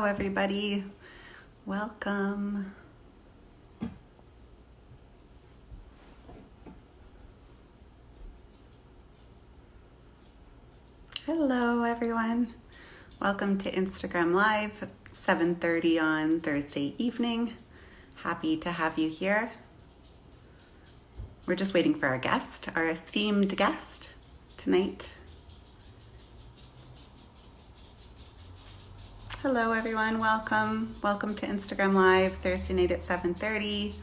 Hello, everybody. Welcome. Hello, everyone. Welcome to Instagram Live at 7:30 on Thursday evening. Happy to have you here. We're just waiting for our guest, our esteemed guest tonight. Hello, everyone. Welcome. Welcome to Instagram Live Thursday night at 7:30.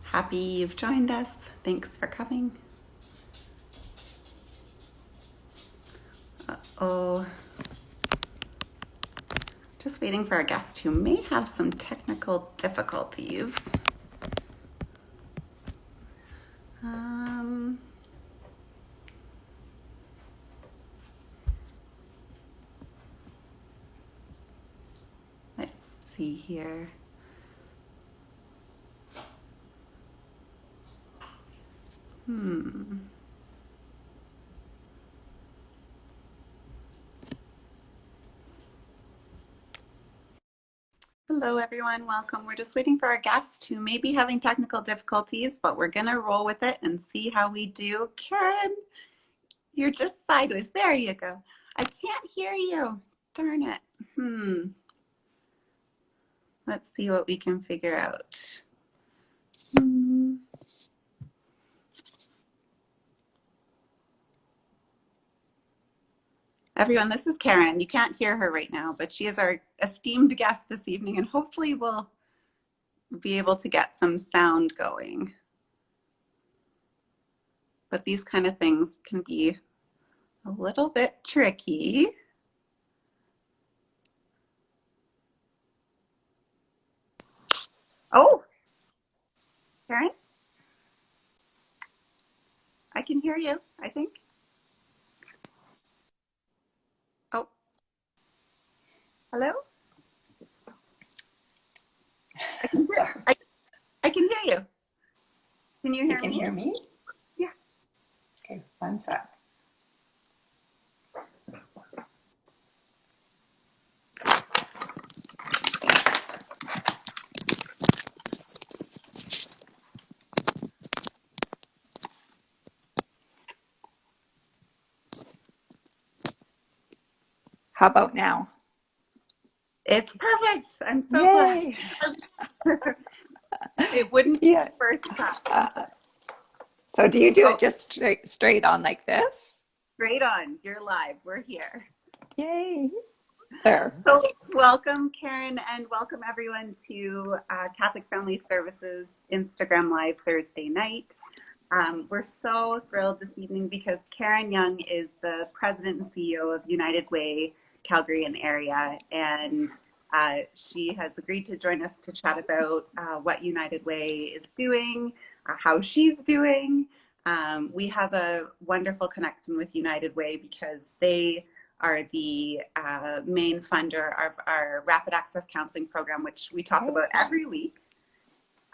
Happy you've joined us. Thanks for coming. Uh-oh. Just waiting for a guest who may have some technical difficulties. Let's see here. Hello, everyone. Welcome. We're just waiting for our guest who may be having technical difficulties, but we're going to roll with it and see how we do. Karen, you're just sideways. There you go. I can't hear you. Darn it. Let's see what we can figure out. Everyone, this is Karen. You can't hear her right now, but she is our esteemed guest this evening, and hopefully we'll be able to get some sound going. But these kind of things can be a little bit tricky. Oh, Karen? I can hear you, I think. Oh, hello? I can hear, I can hear you. Can you hear me? You can hear me? Yeah. Okay, one sec. How about now? It's perfect. I'm so Yay! glad. It wouldn't be Yeah. the first time. So do you do Oh, it just straight on like this? straight on. You're live. We're here. Yay! There. So welcome, Karen, and welcome everyone to Catholic Family Services Instagram Live Thursday night. We're so thrilled this evening because Karen Young is the president and CEO of United Way, Calgary and area, and she has agreed to join us to chat about what United Way is doing, how she's doing. We have a wonderful connection with United Way because they are the main funder of our Rapid Access Counseling Program, which we talk about every week.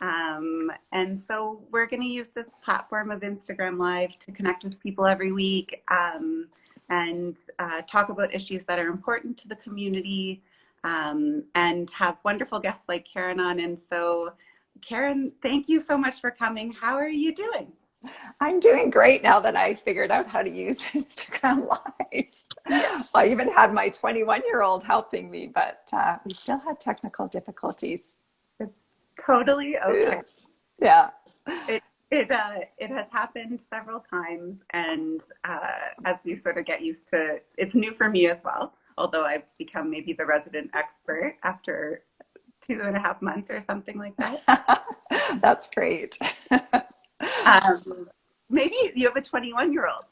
And so we're going to use this platform of Instagram Live to connect with people every week and talk about issues that are important to the community and have wonderful guests like Karen on. And so, Karen, thank you so much for coming. How are you doing? I'm doing great now that I figured out how to use Instagram Live. Yes. I even had my 21-year-old helping me, but we still had technical difficulties. It's totally okay. Yeah. It has happened several times, and as we sort of get used to, it's new for me as well. Although I've become maybe the resident expert after 2.5 months or something like that. That's great. Um, Maybe you have a 21-year-old.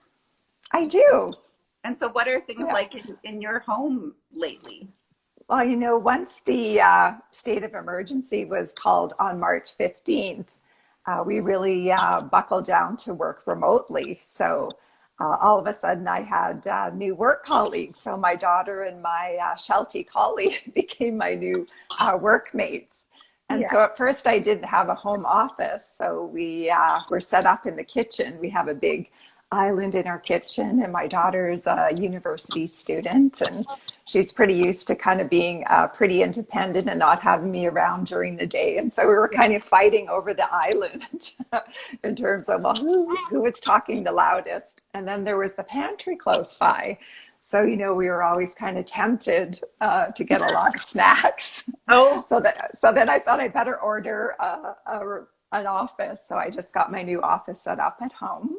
I do. And so, what are things Yeah. like in your home lately? Well, once the state of emergency was called on March 15th, we really buckled down to work remotely. So all of a sudden, I had new work colleagues. So my daughter and my Sheltie colleague became my new workmates. And Yeah. so at first, I didn't have a home office. So we were set up in the kitchen. We have a big island in our kitchen, and my daughter's a university student, and she's pretty used to kind of being pretty independent and not having me around during the day. And so we were kind of fighting over the island in terms of, well, who was talking the loudest. And then there was the pantry close by. So, we were always kind of tempted to get a lot of snacks. Oh, So then I thought I'd better order an office. So I just got my new office set up at home.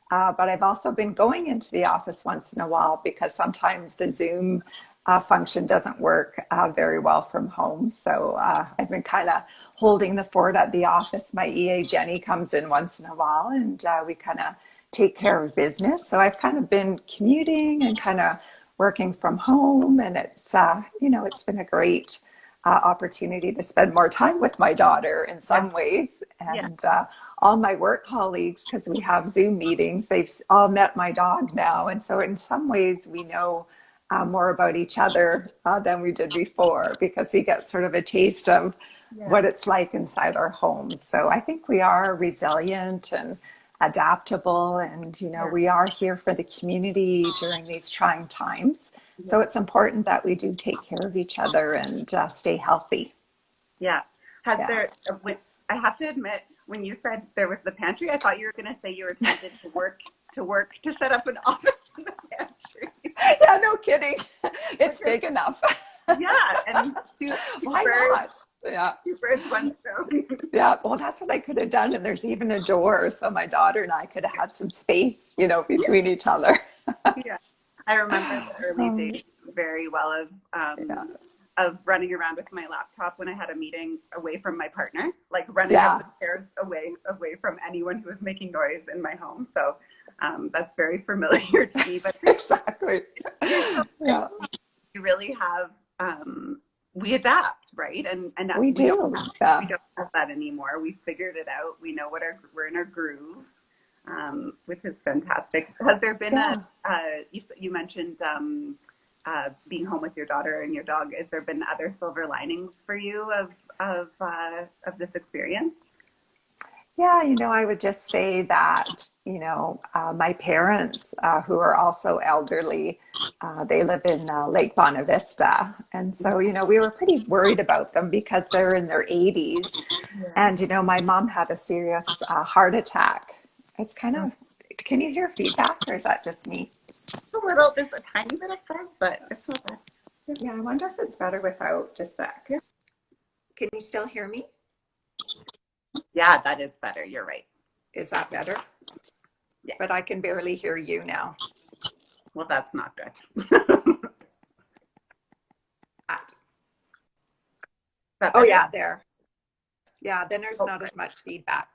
But I've also been going into the office once in a while because sometimes the Zoom function doesn't work very well from home. So I've been kind of holding the fort at the office. My EA Jenny comes in once in a while, and we kind of take care of business. So I've kind of been commuting and kind of working from home, and it's been a great opportunity to spend more time with my daughter in some ways. yeah, And all my work colleagues, because we have Zoom meetings, they've all met my dog now. And so in some ways we know more about each other than we did before, because we get sort of a taste of yeah, what it's like inside our homes. So I think we are resilient and adaptable, and yeah, we are here for the community during these trying times. So yeah. it's important that we do take care of each other and stay healthy. Yeah. Has Yeah. there, I have to admit, when you said there was the pantry, I thought you were going to say you were tempted to set up an office in the pantry. Yeah, no kidding. It's Because, big enough. yeah, and two, two Why birds, not? Yeah. two birds, one stone. Yeah. Well, that's what I could have done. And there's even a door. So my daughter and I could have had some space, between each other. Yeah. I remember the early Um, days very well yeah. of running around with my laptop when I had a meeting away from my partner, like running up Yeah. the stairs away from anyone who was making noise in my home. So that's very familiar to me. But Exactly. you're so right. Yeah. We really have we adapt, right? And We we don't do. have, we Yeah. don't have that anymore. We figured it out. We know we're in our groove, which is fantastic. Has there been Yeah. you mentioned being home with your daughter and your dog? Has there been other silver linings for you of this experience? Yeah, I would just say that, my parents, who are also elderly, they live in Lake Bonavista. And so, we were pretty worried about them because they're in their 80s. Yeah. And, my mom had a serious heart attack. It's kind of, can you hear feedback, or is that just me? A little, there's a tiny bit of fuzz, but it's not bad. Yeah, I wonder if it's better without. Just a sec. Yeah. Can you still hear me? Yeah, that is better. You're right. Is that better? Yeah. But I can barely hear you now. Well, that's not good. Ah, That oh, better? yeah, there. Yeah, then there's Oh, not good. as much feedback.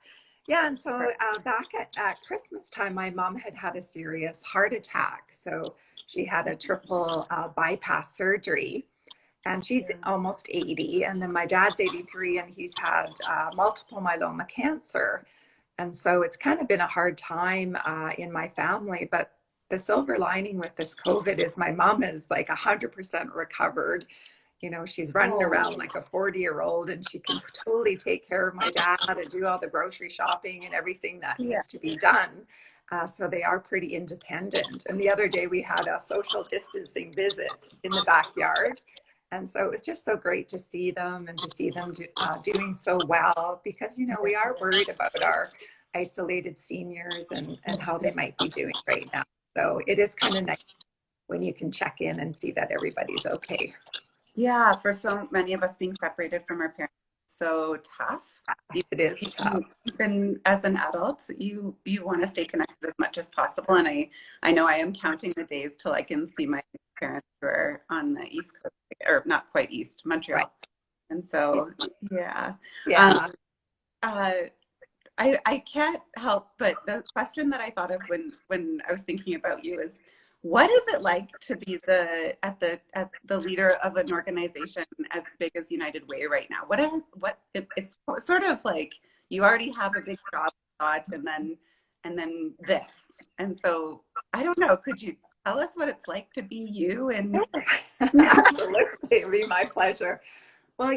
Yeah, and so Perfect. back at Christmas time, my mom had a serious heart attack. So she had a triple bypass surgery, and she's Yeah. almost 80. And then my dad's 83, and he's had multiple myeloma cancer. And so it's kind of been a hard time in my family. But the silver lining with this COVID is my mom is like 100% recovered. She's running Oh, around like a 40-year-old, and she can totally take care of my dad and do all the grocery shopping and everything that yeah. needs to be done. So they are pretty independent. And the other day we had a social distancing visit in the backyard. And so it was just so great to see them and to see them doing so well, because, we are worried about our isolated seniors and how they might be doing right now. So it is kind of nice when you can check in and see that everybody's okay. Yeah, for so many of us being separated from our parents, so tough. It is tough. Even as an adult, you want to stay connected as much as possible. And I know I am counting the days till I can see my parents who are on the East Coast, or not quite East, Right. Montreal. And so, yeah. Um, Yeah. uh, I can't help but the question that I thought of when I was thinking about you is, what is it like to be at the leader of an organization as big as United Way right now? It's sort of like you already have a big job thought, and then this, and so I don't know. Could you tell us what it's like to be you? And Absolutely. It'd be my pleasure. Well,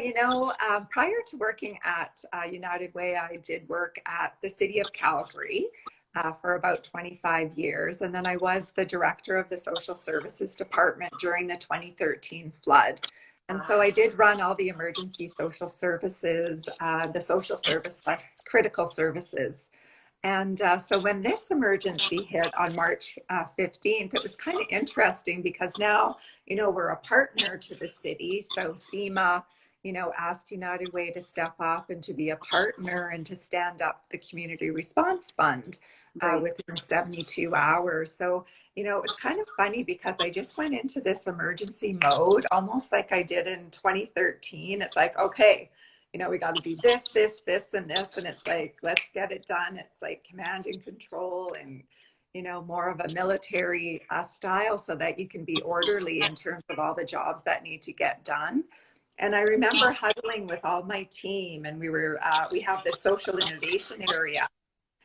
prior to working at United Way, I did work at the city of Calgary. for about 25 years. And then I was the director of the social services department during the 2013 flood. And so I did run all the emergency social services, the social service less critical services. And so when this emergency hit on March 15th, it was kind of interesting because now, we're a partner to the city. So SEMA, asked United Way to step up and to be a partner and to stand up the Community Response Fund Right. within 72 hours. So, it was kind of funny because I just went into this emergency mode, almost like I did in 2013. It's like, okay, we got to do this, this, this, and this. And it's like, let's get it done. It's like command and control and, more of a military style so that you can be orderly in terms of all the jobs that need to get done. And I remember huddling with all my team, and we have this social innovation area,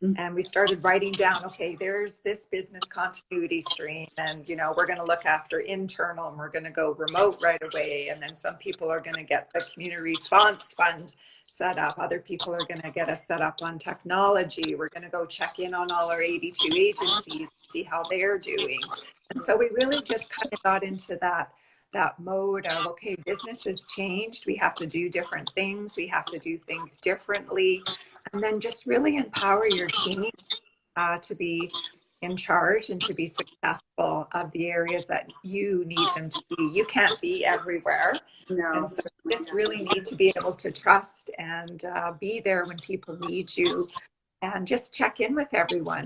and we started writing down, okay, there's this business continuity stream, and we're going to look after internal, and we're going to go remote right away, and then some people are going to get the community response fund set up, other people are going to get us set up on technology, we're going to go check in on all our 82 agencies, see how they're doing. And so we really just kind of got into that mode of, okay, business has changed, we have to do different things, we have to do things differently, and then just really empower your team to be in charge and to be successful of the areas that you need them to be. You can't be everywhere. No. And so you just really need to be able to trust and be there when people need you and just check in with everyone,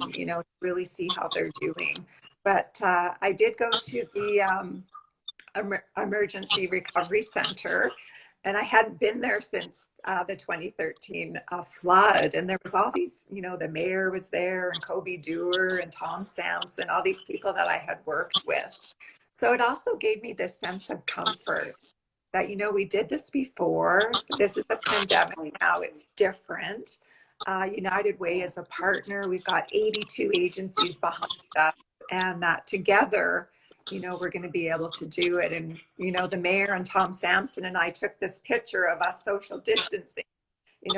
really see how they're doing. But I did go to the Emergency Recovery Center, and I hadn't been there since the 2013 flood. And there was all these, the mayor was there, and Kobe Dewar and Tom Sampson, all these people that I had worked with. So it also gave me this sense of comfort that, we did this before. This is a pandemic now, it's different. United Way is a partner. We've got 82 agencies behind us, and that together, we're going to be able to do it. And, the mayor and Tom Sampson and I took this picture of us social distancing,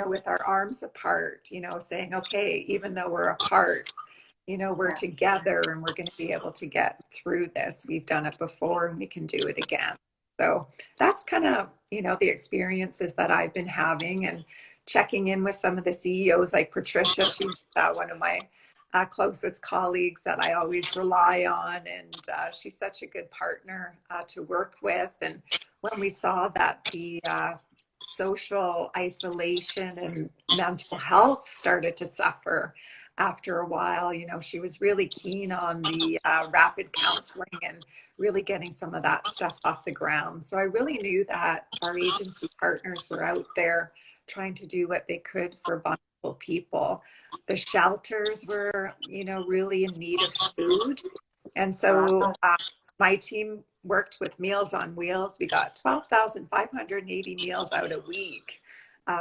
with our arms apart, saying, okay, even though we're apart, we're together and we're going to be able to get through this. We've done it before and we can do it again. So that's kind of, the experiences that I've been having, and checking in with some of the CEOs like Patricia. She's one of my closest colleagues that I always rely on. And she's such a good partner to work with. And when we saw that the social isolation and mental health started to suffer after a while, she was really keen on the rapid counseling and really getting some of that stuff off the ground. So I really knew that our agency partners were out there trying to do what they could for vulnerable people. The shelters were, really in need of food. And so my team worked with Meals on Wheels. We got 12,580 meals out a week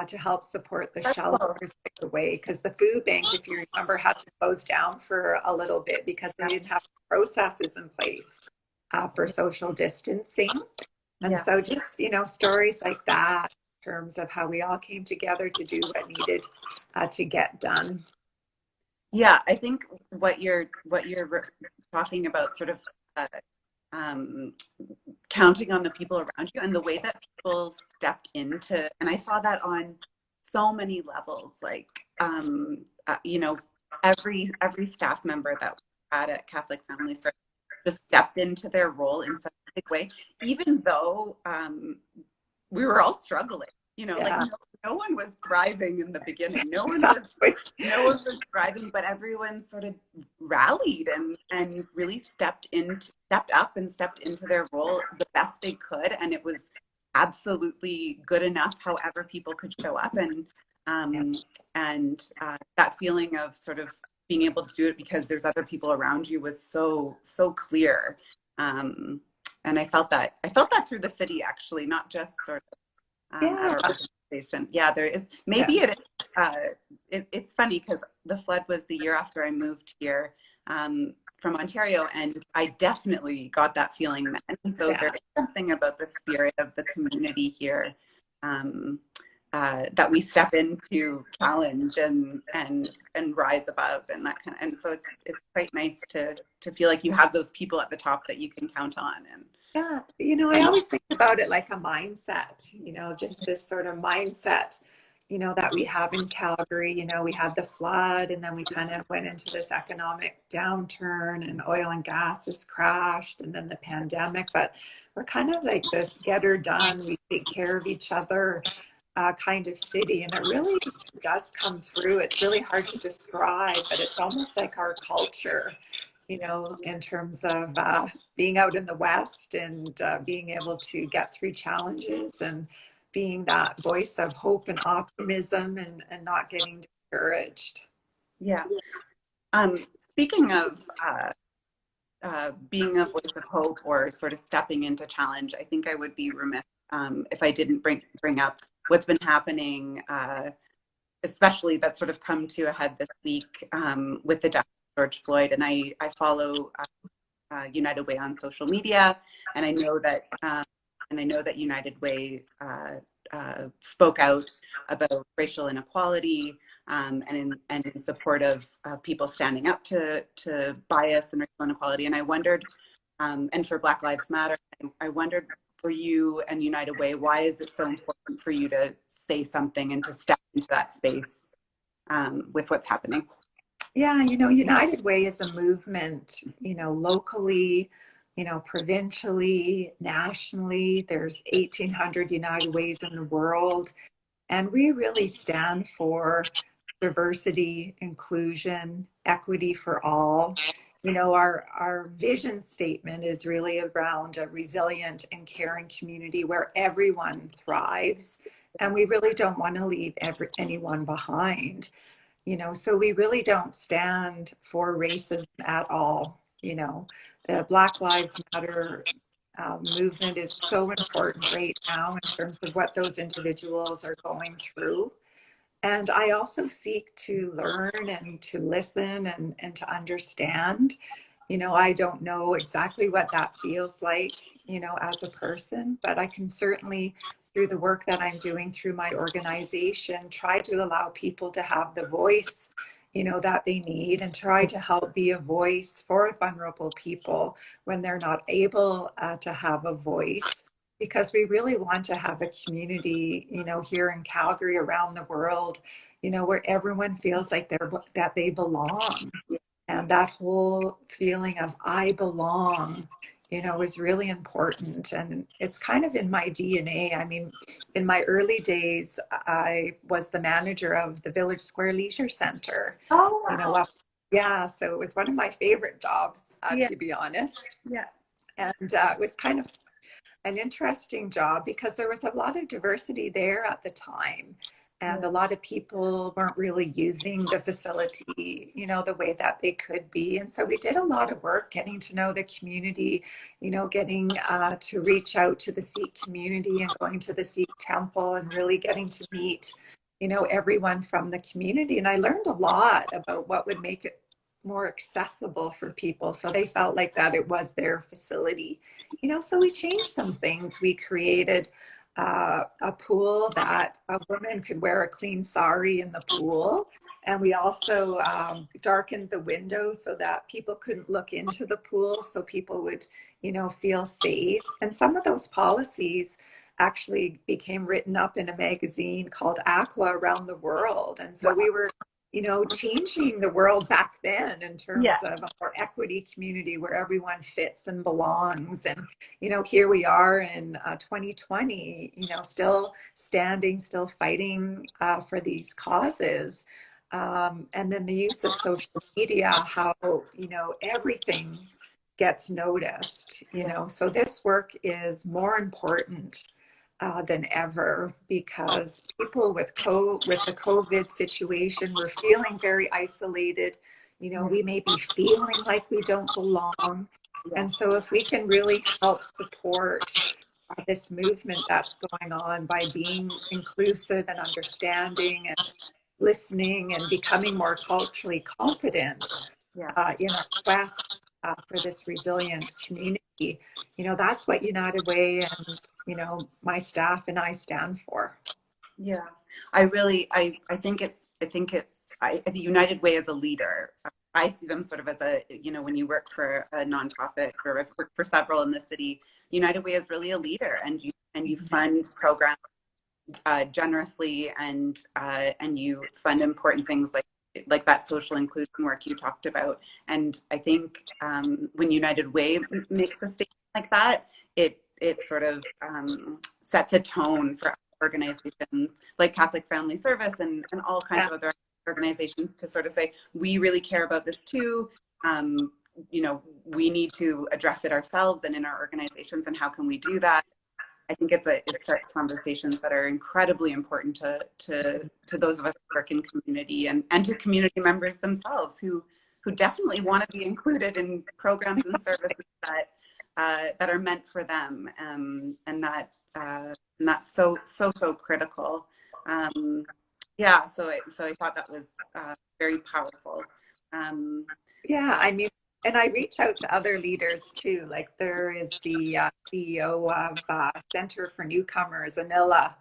to help support the shelters away, because the food bank, if you remember, had to close down for a little bit because they didn't have processes in place for social distancing. And so just, stories like that in terms of how we all came together to do what needed to get done. Yeah, I think what you're talking about, sort of um, counting on the people around you, and the way that people stepped into, and I saw that on so many levels, like every staff member that we had at Catholic Family Service just stepped into their role in such a big way, even though we were all struggling. Like no one was thriving in the beginning. No one was thriving, but everyone sort of rallied and really stepped up and stepped into their role the best they could, and it was absolutely good enough. However, people could show up, and that feeling of sort of being able to do it because there's other people around you was so clear. And I felt that through the city, actually, not just sort of at our organization. Yeah, there is. Maybe it's funny because the flood was the year after I moved here from Ontario, and I definitely got that feeling then. And so there is something about the spirit of the community here that we step into challenge and rise above and that kind of, and so it's quite nice to feel like you have those people at the top that you can count on Yeah, I and always think about it like a mindset, just this sort of mindset, that we have in Calgary. We had the flood and then we kind of went into this economic downturn and oil and gas has crashed and then the pandemic. But we're kind of like this get her done, we take care of each other kind of city. And it really does come through. It's really hard to describe, but it's almost like our culture, in terms of being out in the West and being able to get through challenges and being that voice of hope and optimism and not getting discouraged. yeah. Speaking of being a voice of hope or sort of stepping into challenge, I think I would be remiss if I didn't bring up what's been happening, especially that's sort of come to a head this week with the death of George Floyd. And I follow United Way on social media, and I know that United Way spoke out about racial inequality and in support of people standing up to bias and racial inequality. And I wondered, and for Black Lives Matter, I wondered for you and United Way, why is it so important for you to say something and to step into that space with what's happening? Yeah, United Way is a movement, locally, provincially, nationally. There's 1,800 United Ways in the world. And we really stand for diversity, inclusion, equity for all. Our vision statement is really around a resilient and caring community where everyone thrives. And we really don't want to leave anyone behind. So we really don't stand for racism at all. The Black Lives Matter movement is so important right now in terms of what those individuals are going through. And I also seek to learn and to listen and to understand. I don't know exactly what that feels like, as a person, but I can certainly, through the work that I'm doing through my organization, try to allow people to have the voice, that they need and try to help be a voice for vulnerable people when they're not able to have a voice. Because we really want to have a community, here in Calgary, around the world, where everyone feels like that they belong, and that whole feeling of I belong, is really important. And it's kind of in my DNA. I mean, in my early days, I was the manager of the Village Square Leisure Center, Oh, you know, wow. up, yeah, so it was one of my favorite jobs, Yeah, to be honest. yeah, And it was kind of an interesting job because there was a lot of diversity there at the time. And yeah, a lot of people weren't really using the facility, the way that they could be. And so we did a lot of work getting to know the community, getting to reach out to the Sikh community and going to the Sikh temple and really getting to meet, everyone from the community. And I learned a lot about what would make it more accessible for people so they felt like that it was their facility. So we changed some things. We created a pool that a woman could wear a clean sari in the pool. And we also darkened the windows so that people couldn't look into the pool, so people would, feel safe. And some of those policies actually became written up in a magazine called Aqua around the world. And so wow. we were, changing the world back then in Yeah, terms of a more equity community where everyone fits and belongs. And here we are in 2020, still standing, still fighting for these causes. And then the use of social media, how, everything gets noticed, yeah, So this work is more important than ever because people with the COVID situation were feeling very isolated. yeah, We may be feeling like we don't belong. yeah, And so if we can really help support this movement that's going on by being inclusive and understanding and listening and becoming more culturally competent yeah. in our quest for this resilient community, that's what United Way and, my staff and I stand for. Yeah, I think the United Way as a leader. I see them sort of as a, when you work for a nonprofit, or I've worked for several in the city, United Way is really a leader, and you fund programs generously, and you fund important things like that social inclusion work you talked about. And I think when United Way makes a statement like that, it sort of sets a tone for organizations like Catholic Family Service and all kinds Yeah. of other organizations to sort of say, we really care about this too. We need to address it ourselves and in our organizations, and how can we do that? I think it starts conversations that are incredibly important to those of us who work in community, and to community members themselves who definitely want to be included in programs and services that are meant for them, and that's so critical. Um, yeah, so I thought that was very powerful. Um, Yeah, I mean, and I reach out to other leaders too. Like there is the CEO of Center for Newcomers, Anila,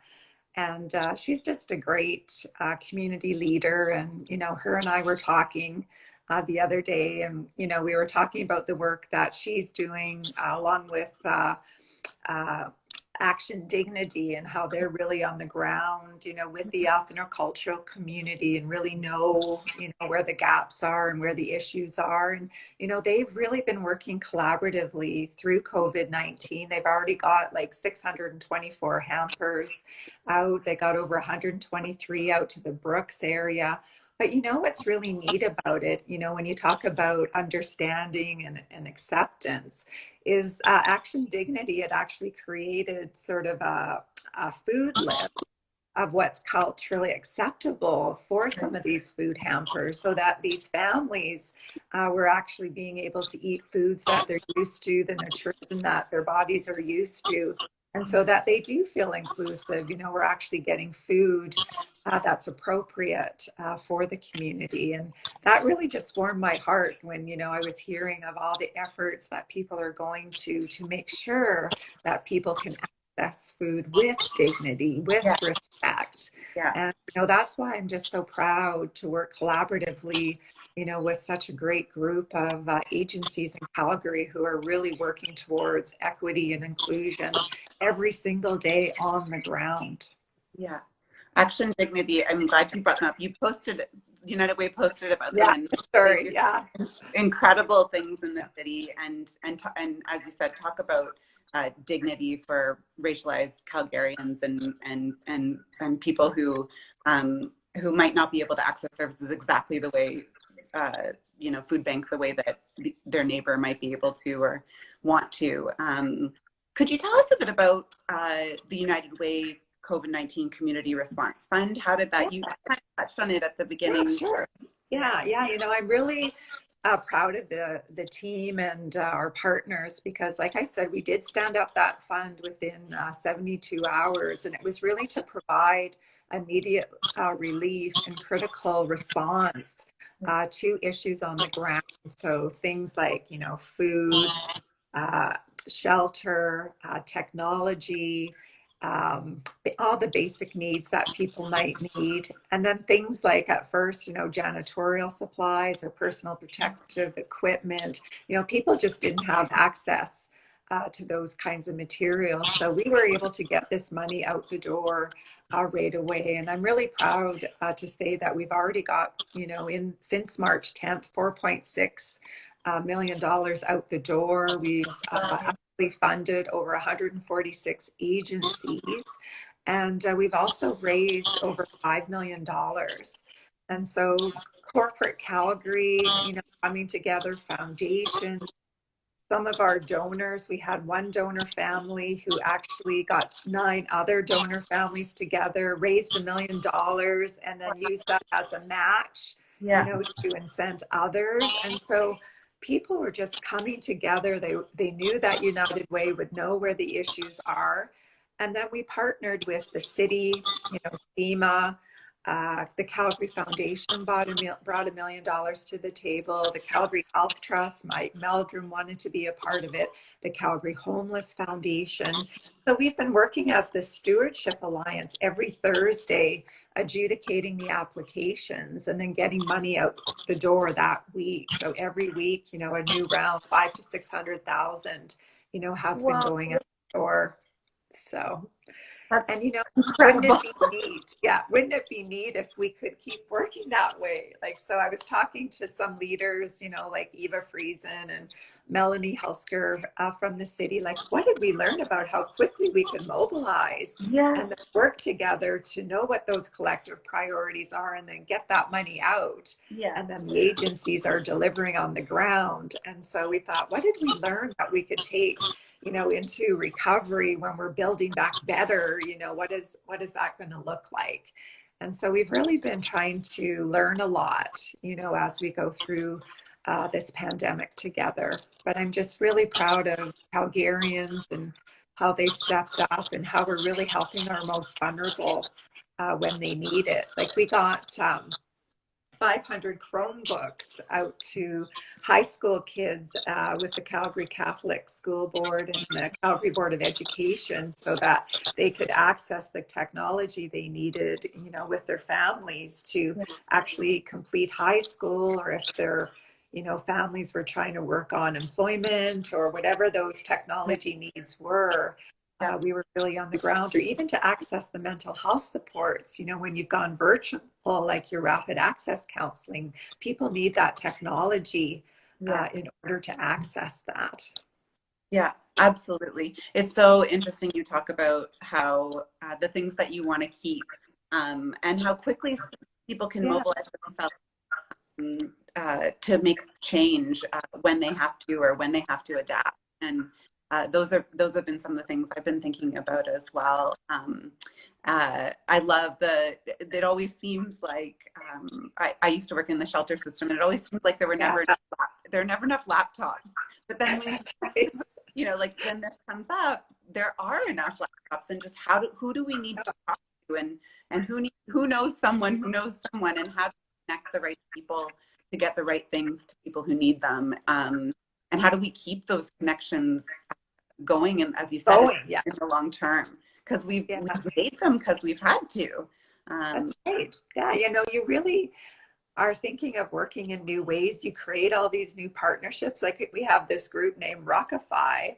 and she's just a great community leader. And her and I were talking the other day, and we were talking about the work that she's doing along with uh, Action Dignity, and how they're really on the ground, with the ethnocultural community, and really know, where the gaps are and where the issues are. And, they've really been working collaboratively through COVID-19. They've already got like 624 hampers out. They got over 123 out to the Brooks area. But what's really neat about it, when you talk about understanding and acceptance, is Action Dignity had actually created sort of a food list of what's culturally acceptable for some of these food hampers, so that these families were actually being able to eat foods that they're used to, the nutrition that their bodies are used to, and so that they do feel inclusive. We're actually getting food that's appropriate for the community. And that really just warmed my heart when, I was hearing of all the efforts that people are going to make sure that people can access food with dignity, with yeah, respect. yeah. And, that's why I'm just so proud to work collaboratively, with such a great group of agencies in Calgary who are really working towards equity and inclusion every single day on the ground. Yeah. Action Dignity, I'm glad you brought them up. United Way posted about them, Yeah, and they sorry. do Yeah. incredible things in the city, and as you said, talk about dignity for racialized Calgarians, and people who might not be able to access services exactly the way, food bank, the way that their neighbor might be able to or want to. Could you tell us a bit about the United Way COVID-19 Community Response Fund? How did that, you kind of touched on it at the Yeah, beginning. sure. Yeah. I'm really proud of the team and our partners, because, like I said, we did stand up that fund within 72 hours, and it was really to provide immediate relief and critical response to issues on the ground. So things like, food, uh, shelter, technology, all the basic needs that people might need. And then things like, at first, janitorial supplies or personal protective equipment. People just didn't have access to those kinds of materials. So we were able to get this money out the door right away. And I'm really proud to say that we've already got, in since March 10th, $4.6 million out the door. We've actually funded over 146 agencies, and we've also raised over $5 million. And so corporate Calgary, coming together, foundations, some of our donors, we had one donor family who actually got 9 other donor families together, raised $1 million, and then used that as a match, Yeah. to incent others. And so people were just coming together. They knew that United Way would know where the issues are. And then we partnered with the city, FEMA, The Calgary Foundation brought $1 million to the table. The Calgary Health Trust, Mike Meldrum wanted to be a part of it. The Calgary Homeless Foundation. So we've been working as the Stewardship Alliance every Thursday, adjudicating the applications and then getting money out the door that week. So every week, a new round, 5 to 600,000, has been Wow, going out the door. So. that's And wouldn't incredible. it be neat? Yeah, wouldn't it be neat if we could keep working that way? Like, so I was talking to some leaders, like Eva Friesen and Melanie Helsker from the city. Like, what did we learn about how quickly we could mobilize Yes, and then work together to know what those collective priorities are and then get that money out? yes, And then the agencies are delivering on the ground. And so we thought, what did we learn that we could take into recovery when we're building back better? What is that going to look like? And so we've really been trying to learn a lot, as we go through this pandemic together. But I'm just really proud of Calgarians and how they've stepped up and how we're really helping our most vulnerable when they need it. Like we got 500 Chromebooks out to high school kids with the Calgary Catholic School Board and the Calgary Board of Education so that they could access the technology they needed, with their families to yes, actually complete high school, or if their families were trying to work on employment or whatever those yes, technology needs were. yes, We were really on the ground, or even to access the mental health supports. When you've gone virtual, like your rapid access counseling, people need that technology yes. in order to access that. Yeah, absolutely. It's so interesting you talk about how the things that you want to keep and how quickly people can Yeah, mobilize themselves to make change when they have to or when they have to adapt. And those have been some of the things I've been thinking about as well. I love it always seems like I used to work in the shelter system, and it always seems like yeah, there are never enough laptops. But then when that's right. like when this comes up, there are enough laptops, and just who do we need to talk to, and who knows someone, and how to connect the right people to get the right things to people who need them, and how do we keep those connections going, and as you said, Going, yeah, in the long term, because yeah, we've made them because we've had to. um, that's right. Yeah, you really are thinking of working in new ways. You create all these new partnerships. Like we have this group named Rockify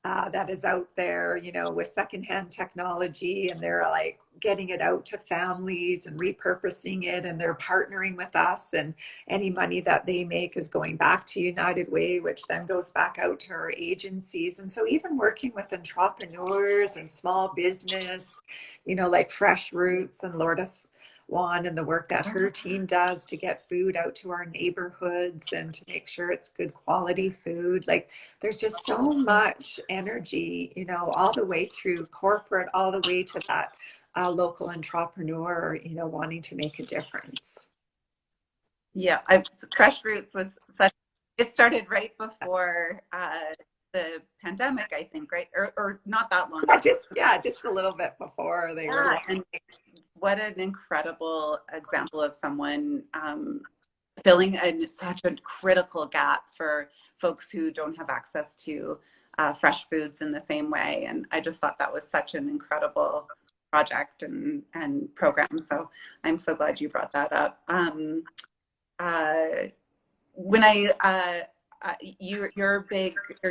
that is out there, with secondhand technology, and they're like getting it out to families and repurposing it, and they're partnering with us. And any money that they make is going back to United Way, which then goes back out to our agencies. And so even working with entrepreneurs and small business, like Fresh Roots and Lourdes Juan, and the work that her team does to get food out to our neighborhoods and to make sure it's good quality food. Like there's just so much energy, all the way through corporate, all the way to that local entrepreneur, wanting to make a difference. yeah, Crush Roots was such. It started right before the pandemic, I think, right, or not that long Yeah, before. just a little bit before they were Yeah, like, and what an incredible example of someone filling such a critical gap for folks who don't have access to fresh foods in the same way. And I just thought that was such an incredible project and program. So I'm so glad you brought that up. Uh, when your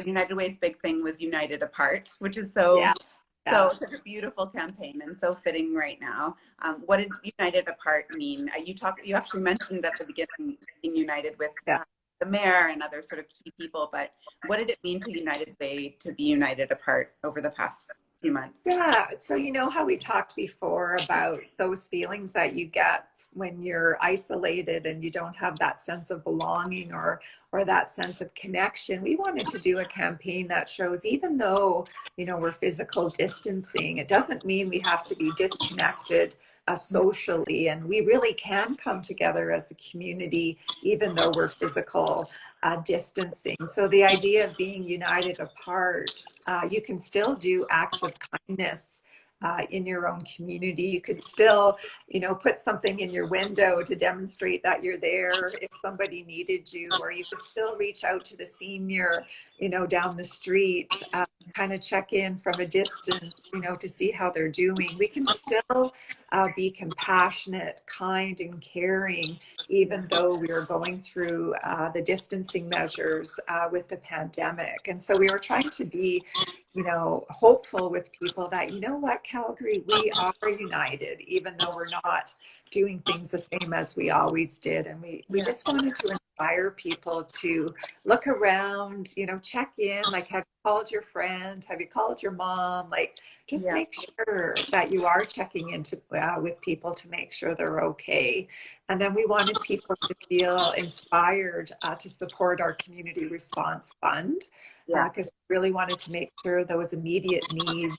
United Way's big thing was United Apart, which is yeah, so yeah, such a beautiful campaign and so fitting right now. What did United Apart mean? You actually mentioned at the beginning being united with yeah. the mayor and other sort of key people, but what did it mean to United Way to be united apart over the past few months? Yeah. So, how we talked before about those feelings that you get when you're isolated and you don't have that sense of belonging or that sense of connection. We wanted to do a campaign that shows even though, we're physical distancing, it doesn't mean we have to be disconnected socially. And we really can come together as a community, even though we're physical distancing. So the idea of being united apart, you can still do acts of kindness in your own community. You could still, put something in your window to demonstrate that you're there if somebody needed you, or you could still reach out to the senior, down the street, kind of check in from a distance, to see how they're doing. We can still be compassionate, kind, and caring, even though we are going through the distancing measures with the pandemic. And so we were trying to be, hopeful with people that, what, Calgary, we are united, even though we're not doing things the same as we always did. And we just wanted to inspire people to look around, check in, like, have you called your friend? Have you called your mom? Like, just make sure that you are checking into with people to make sure they're okay. And then we wanted people to feel inspired to support our community response fund, because we really wanted to make sure those immediate needs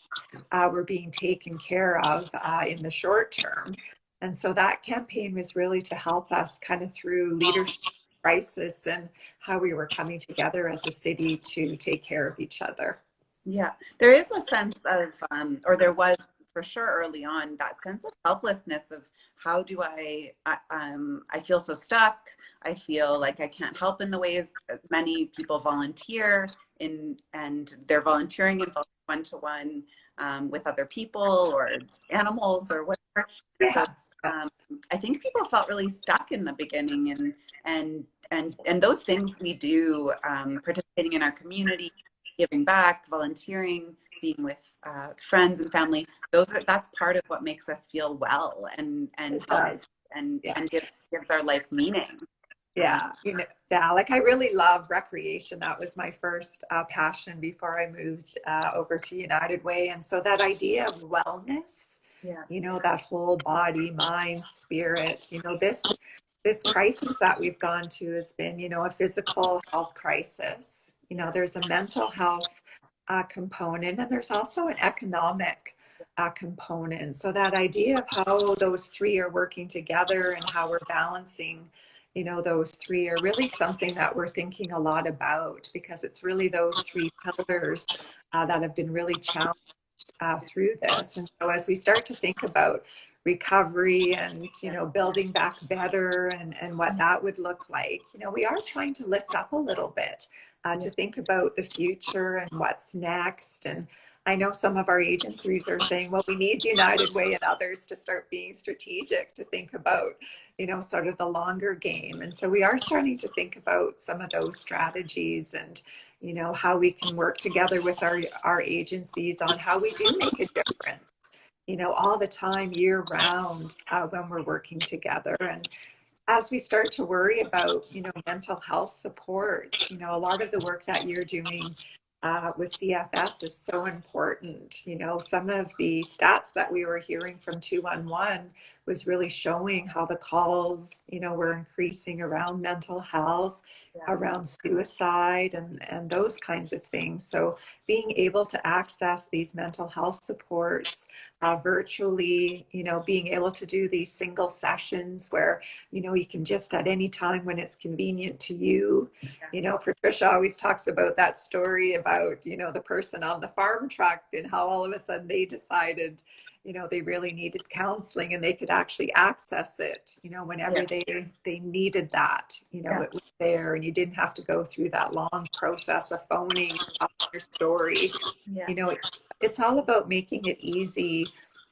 were being taken care of in the short term. And so that campaign was really to help us kind of through leadership crisis and how we were coming together as a city to take care of each other. Yeah, there is a sense of, or there was for sure early on, that sense of helplessness of how do I feel so stuck. I feel like I can't help in the ways that many people volunteer in, and they're volunteering in one-to-one with other people or animals or whatever. So I think people felt really stuck in the beginning, and those things we do, participating in our community, giving back, volunteering, being with friends and family. That's part of what makes us feel well and helps and gives our life meaning. Yeah, like I really love recreation. That was my first passion before I moved over to United Way. And so that idea of wellness, that whole body, mind, spirit, this crisis that we've gone to has been, a physical health crisis. There's a mental health component, and there's also an economic component. So that idea of how those three are working together and how we're balancing, those three are really something that we're thinking a lot about, because it's really those three pillars that have been really challenged through this. And so as we start to think about recovery and, building back better and what that would look like, we are trying to lift up a little bit to think about the future and what's next. And I know some of our agencies are saying, well, we need United Way and others to start being strategic, to think about, sort of the longer game. And so we are starting to think about some of those strategies and, how we can work together with our agencies on how we do make a difference, all the time, year round, when we're working together. And as we start to worry about, mental health supports, a lot of the work that you're doing with CFS is so important. Some of the stats that we were hearing from 211 was really showing how the calls, were increasing around mental health, around suicide, and those kinds of things. So being able to access these mental health supports virtually, being able to do these single sessions where, you can just at any time when it's convenient to you. Patricia always talks about that story about, the person on the farm truck and how all of a sudden they decided, they really needed counseling and they could actually access it, whenever they needed that, it was there, and you didn't have to go through that long process of phoning your story. It's all about making it easy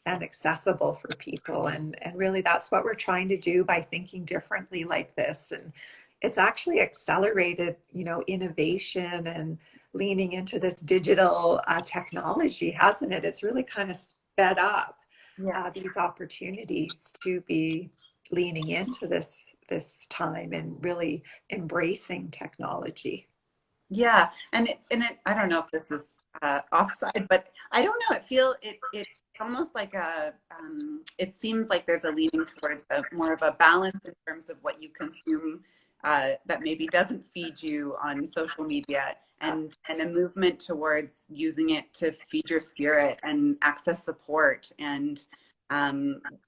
and accessible for people. And really that's what we're trying to do by thinking differently like this. And it's actually accelerated, innovation and leaning into this digital technology, hasn't it? It's really kind of sped up these opportunities to be leaning into this time and really embracing technology. Yeah, and I don't know if this is offside, but I don't know. It's almost like it seems like there's a leaning towards more of a balance in terms of what you consume that maybe doesn't feed you on social media, and a movement towards using it to feed your spirit and access support, and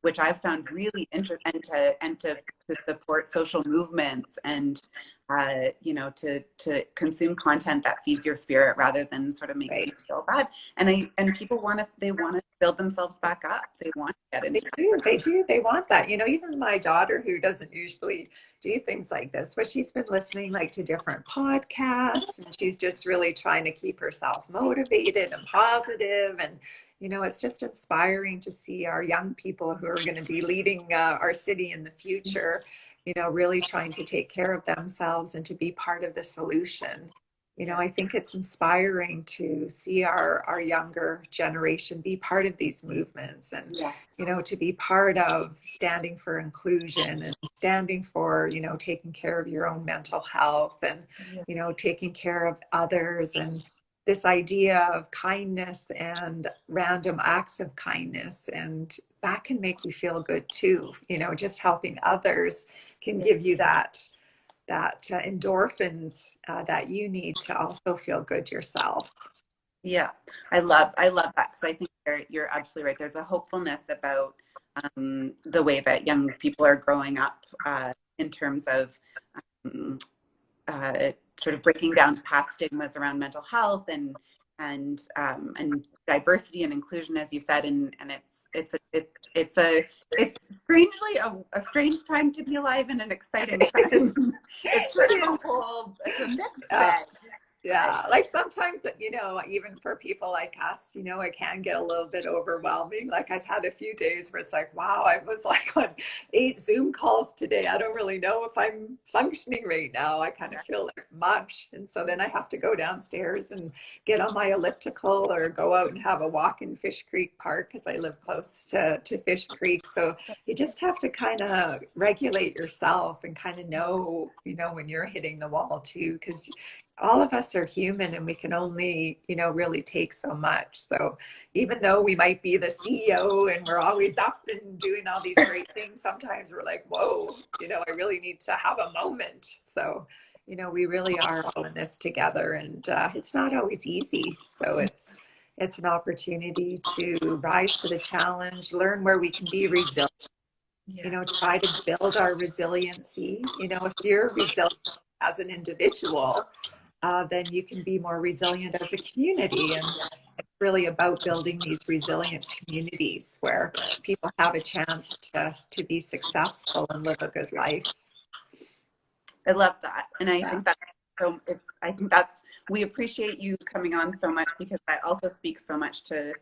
which I've found really interesting, and to support social movements, and to consume content that feeds your spirit rather than sort of makes you feel bad. And people want to build themselves back up. They want to get into They want that. Even my daughter, who doesn't usually do things like this, but she's been listening like to different podcasts, and she's just really trying to keep herself motivated and positive. And it's just inspiring to see our young people who are going to be leading our city in the future, really trying to take care of themselves and to be part of the solution. I think it's inspiring to see our younger generation be part of these movements, and, yes. to be part of standing for inclusion and standing for, taking care of your own mental health and, taking care of others, and this idea of kindness and random acts of kindness. And that can make you feel good too. Just helping others can give you that endorphins that you need to also feel good yourself. Yeah, I love that, because I think you're absolutely right. There's a hopefulness about the way that young people are growing up in terms of um, sort of breaking down past stigmas around mental health and diversity and inclusion, as you said, and it's strangely a strange time to be alive and an exciting time. It's sort of it's a mixed bag. Yeah, like sometimes, even for people like us, it can get a little bit overwhelming. Like I've had a few days where it's like, wow, I was like on 8 Zoom calls today. I don't really know if I'm functioning right now. I kind of feel like mush. And so then I have to go downstairs and get on my elliptical or go out and have a walk in Fish Creek Park, because I live close to Fish Creek. So you just have to kind of regulate yourself and kind of know, when you're hitting the wall too, because all of us are human and we can only, really take so much. So even though we might be the CEO and we're always up and doing all these great things, sometimes we're like, whoa, I really need to have a moment. So, we really are all in this together, and it's not always easy. So it's an opportunity to rise to the challenge, learn where we can be resilient, try to build our resiliency. If you're resilient as an individual, then you can be more resilient as a community. And it's really about building these resilient communities where people have a chance to be successful and live a good life. I love that. And I think that's we appreciate you coming on so much, because that also speaks so much to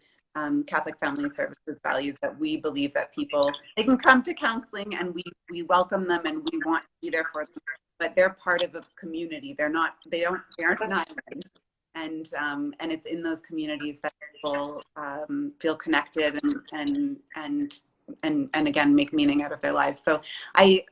Catholic Family Services values, that we believe that they can come to counseling and we welcome them and we want to be there for them, but they're part of a community. They aren't an island. And it's in those communities that people feel connected and again make meaning out of their lives. So I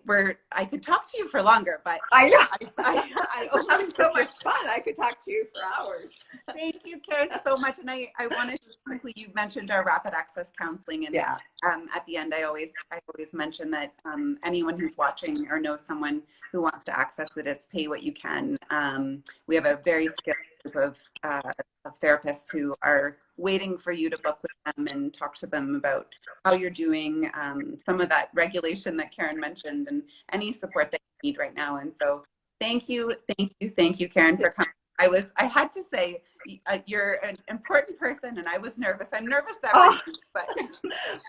could talk to you for longer, but I know I'm having so much fun. I could talk to you for hours. Thank you, Karen, so much. And I wanted to quickly, you mentioned our rapid access counseling, and at the end I always mention that anyone who's watching or knows someone who wants to access it, it's pay what you can. We have a very skilled group of therapists who are waiting for you to book with them and talk to them about how you're doing, some of that regulation that Karen mentioned, and any support that you need right now. And so thank you, Karen, for coming. I had to say, you're an important person, and I was nervous. I'm nervous every week, but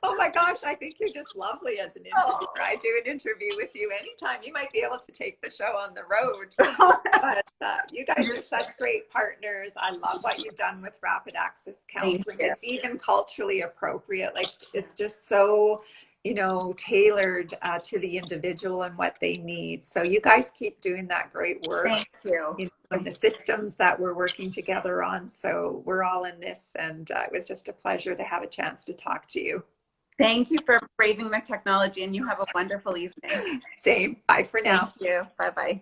oh my gosh, I think you're just lovely as an interviewer. I do an interview with you anytime. You might be able to take the show on the road. But you guys are such great partners. I love what you've done with rapid access counseling. It's even culturally appropriate. Like, it's just so tailored to the individual and what they need. So you guys keep doing that great work. Thank you. And the systems that we're working together on. So we're all in this, and it was just a pleasure to have a chance to talk to you. Thank you for braving the technology, and you have a wonderful evening. Same. Bye for now. Thank you. Bye-bye.